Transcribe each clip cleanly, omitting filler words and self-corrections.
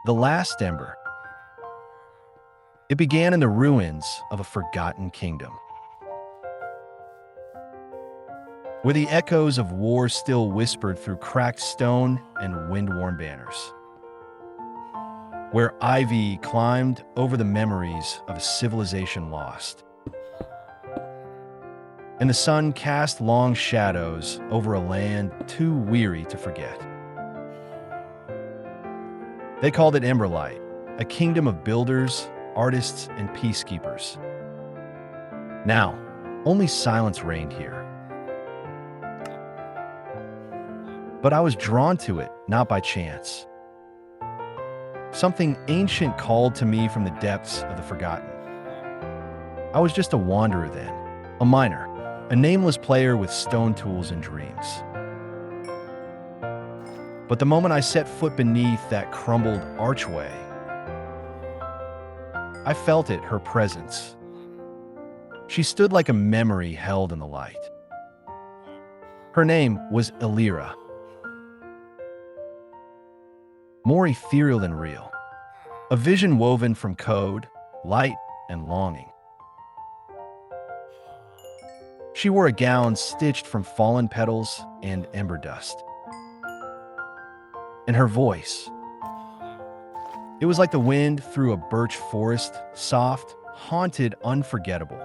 The last Ember. It began in the ruins of a forgotten kingdom, where the echoes of war still whispered through cracked stone and wind-worn banners, where ivy climbed over the memories of a civilization lost, and the sun cast long shadows over a land too weary to forget. They called it Emberlight, a kingdom of builders, artists, and peacekeepers. Now, only silence reigned here. But I was drawn to it, not by chance. Something ancient called to me from the depths of the forgotten. I was just a wanderer then, a miner, a nameless player with stone tools and dreams. But the moment I set foot beneath that crumbled archway, I felt it, her presence. She stood like a memory held in the light. Her name was Elira. More ethereal than real. A vision woven from code, light, and longing. She wore a gown stitched from fallen petals and ember dust. And her voice, it was like the wind through a birch forest, soft, haunted, unforgettable.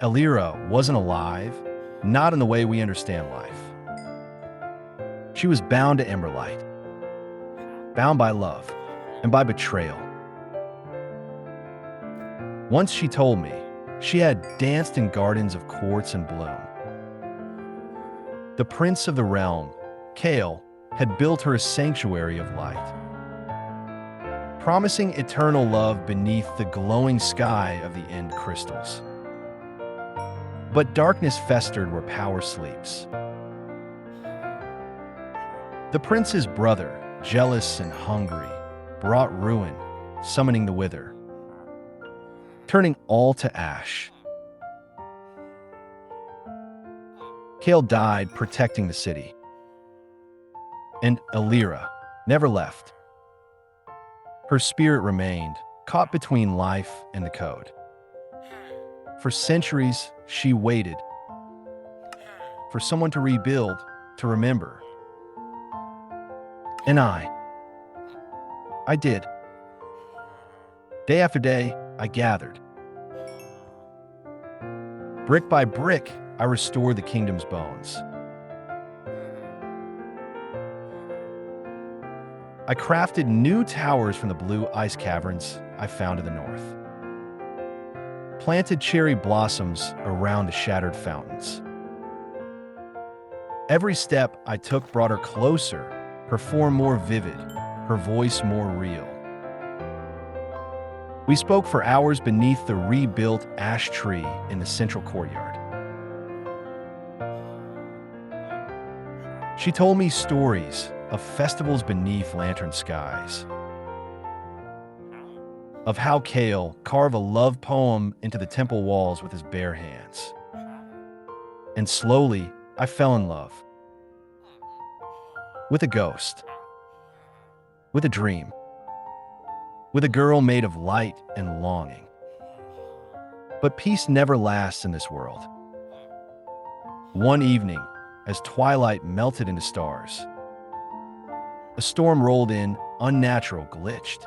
Elira wasn't alive, not in the way we understand life. She was bound to Emberlight, bound by love and by betrayal. Once she told me she had danced in gardens of quartz and bloom. The prince of the realm, Kale, had built her a sanctuary of light, promising eternal love beneath the glowing sky of the end crystals. But darkness festered where power sleeps. The prince's brother, jealous and hungry, brought ruin, summoning the wither, turning all to ash. Kale died protecting the city, and Elira never left. Her spirit remained, caught between life and the code. For centuries, she waited for someone to rebuild, to remember. And I did. Day after day, I gathered. Brick by brick, I restored the kingdom's bones. I crafted new towers from the blue ice caverns I found in the north. Planted cherry blossoms around the shattered fountains. Every step I took brought her closer, her form more vivid, her voice more real. We spoke for hours beneath the rebuilt ash tree in the central courtyard. She told me stories of festivals beneath lantern skies, of how Kale carved a love poem into the temple walls with his bare hands. And slowly, I fell in love. With a ghost. With a dream. With a girl made of light and longing. But peace never lasts in this world. One evening, as twilight melted into stars, a storm rolled in, unnatural, glitched.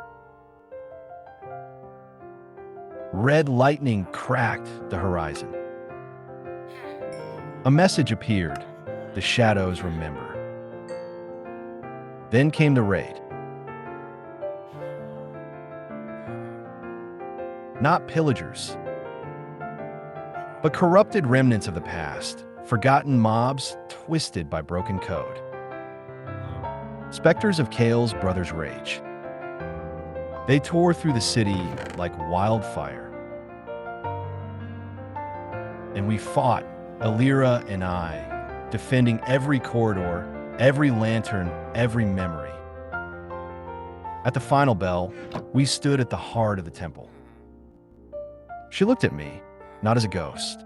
Red lightning cracked the horizon. A message appeared, the shadows remember. Then came the raid. Not pillagers, but corrupted remnants of the past, forgotten mobs twisted by broken code. Specters of Kale's brother's rage. They tore through the city like wildfire. And we fought, Elira and I, defending every corridor, every lantern, every memory. At the final bell, we stood at the heart of the temple. She looked at me, not as a ghost,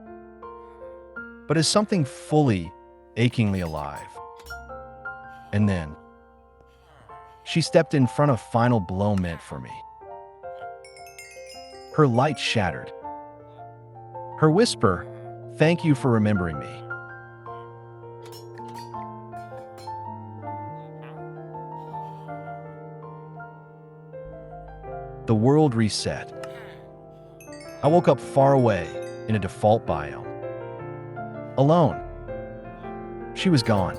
but as something fully, achingly alive. And then, She stepped in front of final blow meant for me. Her light shattered. Her whisper, "Thank you for remembering me." The world reset. I woke up far away in a default biome. Alone. She was gone.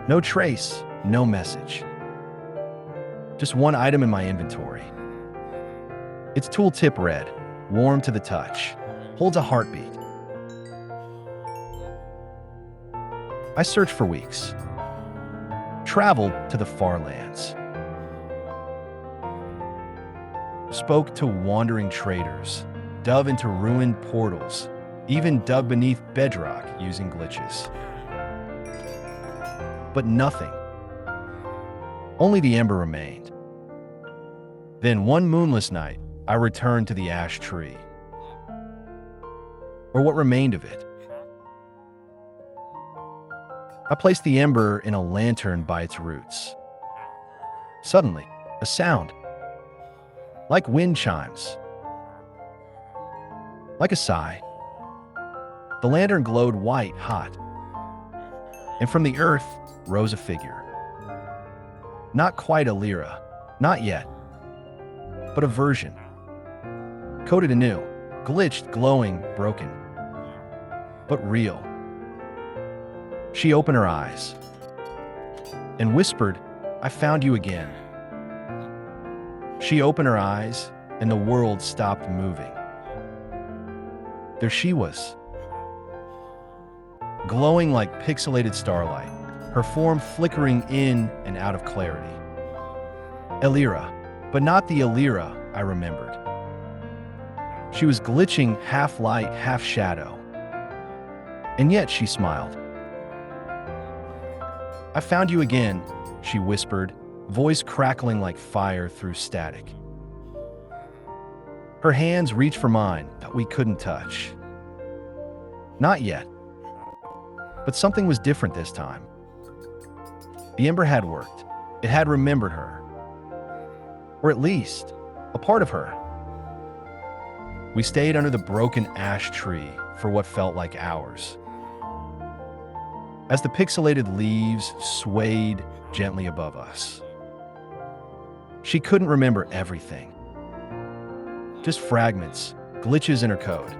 No trace, no message. Just one item in my inventory. Its tooltip read, "Warm to the touch, holds a heartbeat." I searched for weeks. Traveled to the far lands. Spoke to wandering traders, dove into ruined portals, even dug beneath bedrock using glitches. But nothing. Only the Ember remained. Then one moonless night, I returned to the ash tree. Or what remained of it. I placed the Ember in a lantern by its roots. Suddenly, a sound. Like wind chimes. Like a sigh. The lantern glowed white hot. And from the earth rose a figure. Not quite Elira, not yet, but a version. Coded anew, glitched, glowing, broken. But real. She opened her eyes and whispered, "I found you again." She opened her eyes and the world stopped moving. There she was, glowing like pixelated starlight, her form flickering in and out of clarity. Elira, but not the Elira I remembered. She was glitching, half light, half shadow. And yet she smiled. "I found you again," she whispered, voice crackling like fire through static. Her hands reached for mine, but we couldn't touch. Not yet. But something was different this time. The Ember had worked. It had remembered her. Or at least, a part of her. We stayed under the broken ash tree for what felt like hours. As the pixelated leaves swayed gently above us. She couldn't remember everything. Just fragments, glitches in her code.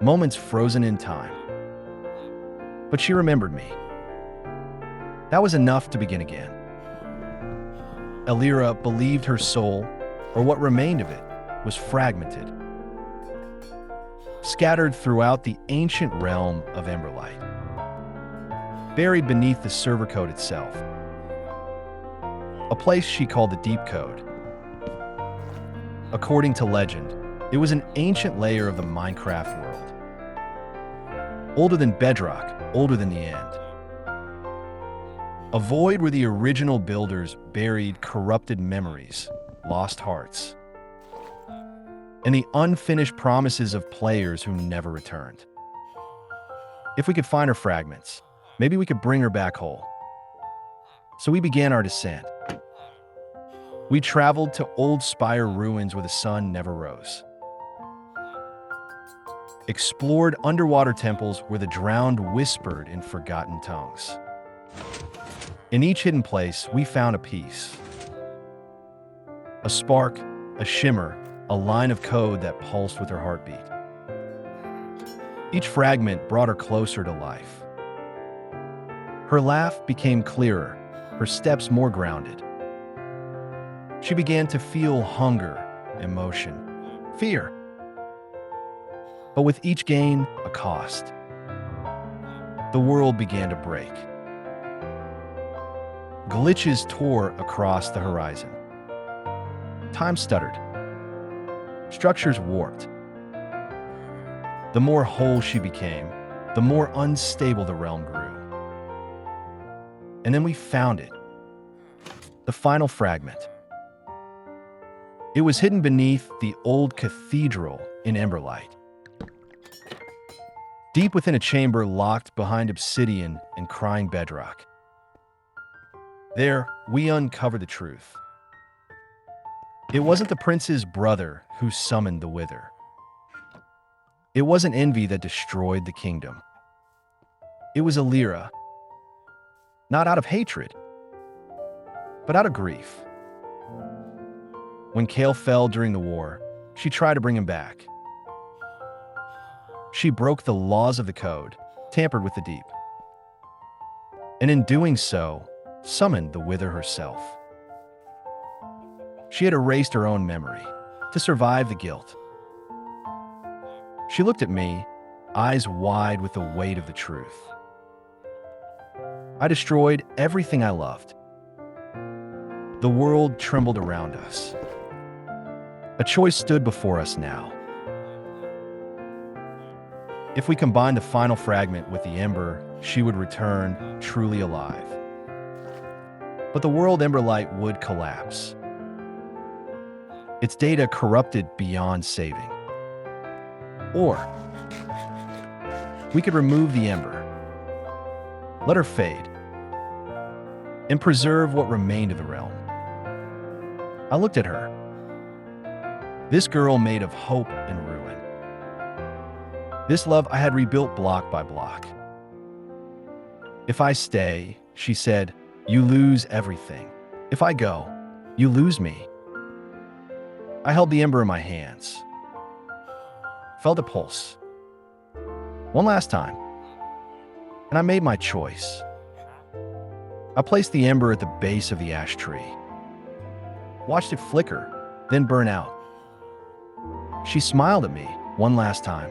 Moments frozen in time. But she remembered me. That was enough to begin again. Elira believed her soul, or what remained of it, was fragmented. Scattered throughout the ancient realm of Emberlight. Buried beneath the server code itself. A place she called the Deep Code. According to legend, it was an ancient layer of the Minecraft world. Older than bedrock, older than the end. A void where the original builders buried corrupted memories, lost hearts, and the unfinished promises of players who never returned. If we could find her fragments, maybe we could bring her back whole. So we began our descent. We traveled to old spire ruins where the sun never rose. Explored underwater temples where the drowned whispered in forgotten tongues. In each hidden place, we found a piece. A spark, a shimmer, a line of code that pulsed with her heartbeat. Each fragment brought her closer to life. Her laugh became clearer, her steps more grounded. She began to feel hunger, emotion, fear. But with each gain, a cost. The world began to break. Glitches tore across the horizon. Time stuttered. Structures warped. The more whole she became, the more unstable the realm grew. And then we found it. The final fragment. It was hidden beneath the old cathedral in Emberlight. Deep within a chamber locked behind obsidian and crying bedrock. There, we uncover the truth. It wasn't the prince's brother who summoned the Wither. It wasn't envy that destroyed the kingdom. It was Elira, not out of hatred, but out of grief. When Kale fell during the war, she tried to bring him back. She broke the laws of the code, tampered with the deep, and in doing so, summoned the Wither herself. She had erased her own memory to survive the guilt. She looked at me, eyes wide with the weight of the truth. I destroyed everything I loved. The world trembled around us. A choice stood before us now. If we combined the final fragment with the Ember, she would return truly alive. But the world Emberlight would collapse. Its data corrupted beyond saving. Or we could remove the Ember, let her fade, and preserve what remained of the realm. I looked at her. This girl made of hope and ruin. This love I had rebuilt block by block. If I stay, she said, you lose everything. If I go, you lose me. I held the Ember in my hands, felt a pulse. One last time, and I made my choice. I placed the Ember at the base of the ash tree, watched it flicker, then burn out. She smiled at me one last time.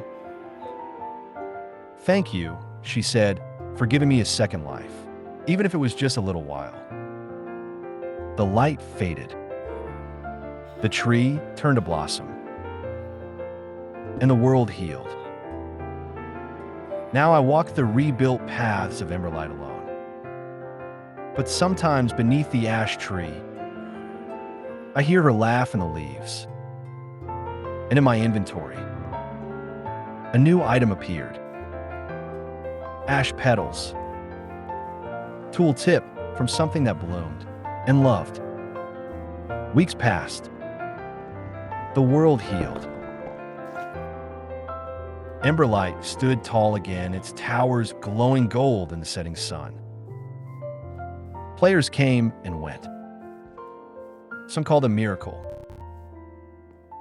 Thank you, she said, for giving me a second life, even if it was just a little while. The light faded. The tree turned to blossom, and the world healed. Now I walk the rebuilt paths of Emberlight alone. But sometimes beneath the ash tree, I hear her laugh in the leaves. And in my inventory, a new item appeared. Ash petals. Tool tip from something that bloomed and loved. Weeks passed. The world healed. Emberlight stood tall again, its towers glowing gold in the setting sun. Players came and went. Some called it a miracle.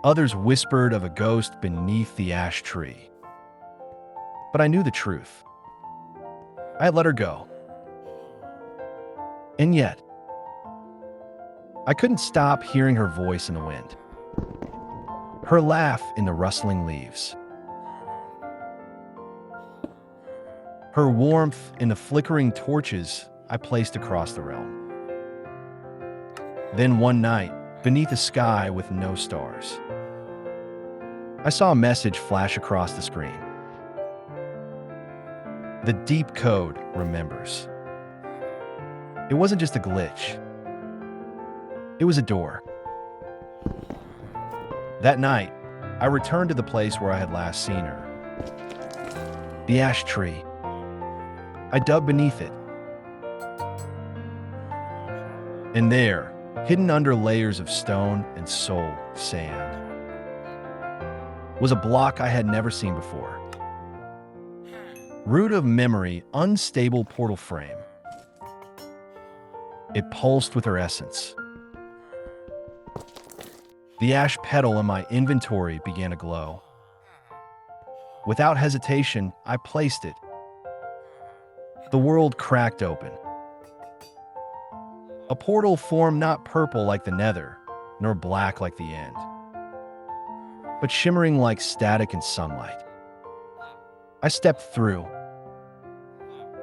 Others whispered of a ghost beneath the ash tree. But I knew the truth. I had let her go. And yet, I couldn't stop hearing her voice in the wind. Her laugh in the rustling leaves. Her warmth in the flickering torches I placed across the realm. Then one night, beneath a sky with no stars, I saw a message flash across the screen. The deep code remembers. It wasn't just a glitch. It was a door. That night, I returned to the place where I had last seen her. The ash tree. I dug beneath it. And there, hidden under layers of stone and soul sand, was a block I had never seen before. Root of memory, unstable portal frame. It pulsed with her essence. The ash petal in my inventory began to glow. Without hesitation, I placed it. The world cracked open. A portal formed not purple like the nether, nor black like the end, but shimmering like static in sunlight. I stepped through,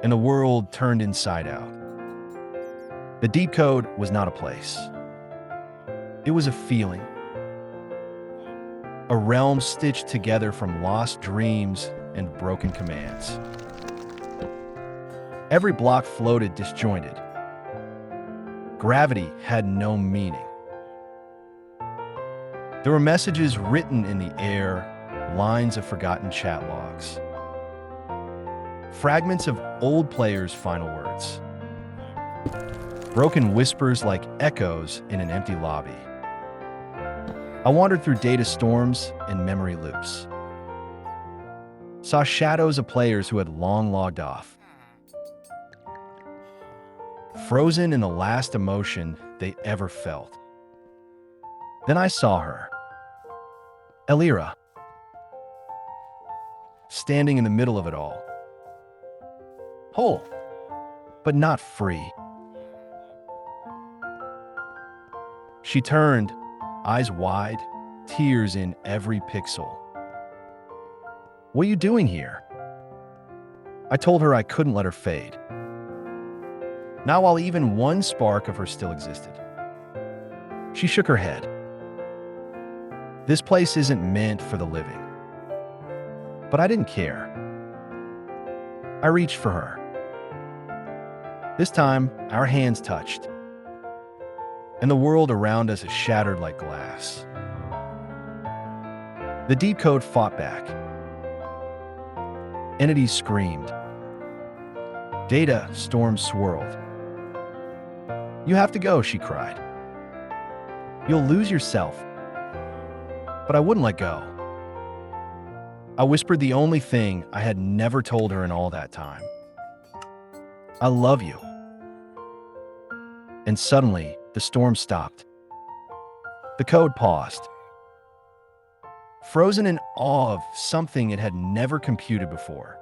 and the world turned inside out. The deep code was not a place. It was a feeling. A realm stitched together from lost dreams and broken commands. Every block floated disjointed. Gravity had no meaning. There were messages written in the air, lines of forgotten chat logs. Fragments of old players' final words. broken whispers like echoes in an empty lobby. I wandered through data storms and memory loops. Saw shadows of players who had long logged off, frozen in the last emotion they ever felt. Then I saw her, Elira, standing in the middle of it all. Whole, but not free. She turned, eyes wide, tears in every pixel. "What are you doing here?" I told her I couldn't let her fade, not while even one spark of her still existed. She shook her head. "This place isn't meant for the living." But I didn't care. I reached for her. This time, our hands touched, and the world around us is shattered like glass. The deep code fought back. Entities screamed. Data storms swirled. "You have to go," she cried. "You'll lose yourself." But I wouldn't let go. I whispered the only thing I had never told her in all that time. "I love you." And suddenly, the storm stopped. The code paused, frozen in awe of something it had never computed before.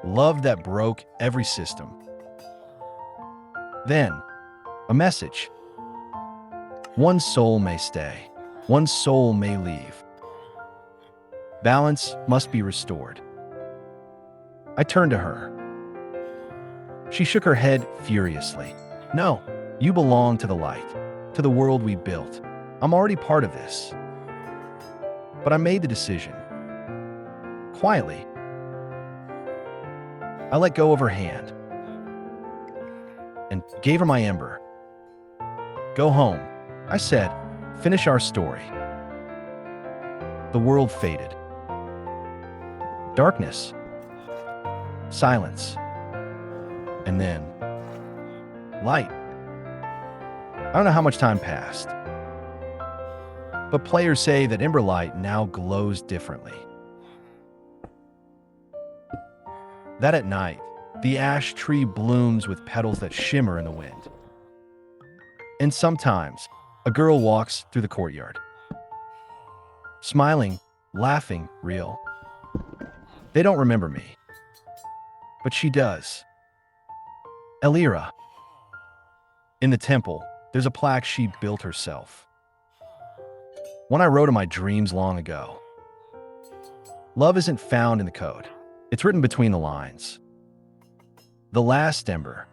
Love that broke every system. Then, a message. One soul may stay, one soul may leave. Balance must be restored. I turned to her. She shook her head furiously. "No, you belong to the light, to the world we built. I'm already part of this." But I made the decision. Quietly. I let go of her hand and gave her my ember. "Go home," I said. "Finish our story." The world faded. Darkness. Silence. And then, light. I don't know how much time passed, but players say that Ember Light now glows differently. That at night, the ash tree blooms with petals that shimmer in the wind. And sometimes, a girl walks through the courtyard, smiling, laughing, real. They don't remember me, but she does. Elira. In the temple, there's a plaque she built herself. One I wrote in my dreams long ago. Love isn't found in the code. It's written between the lines. The last ember,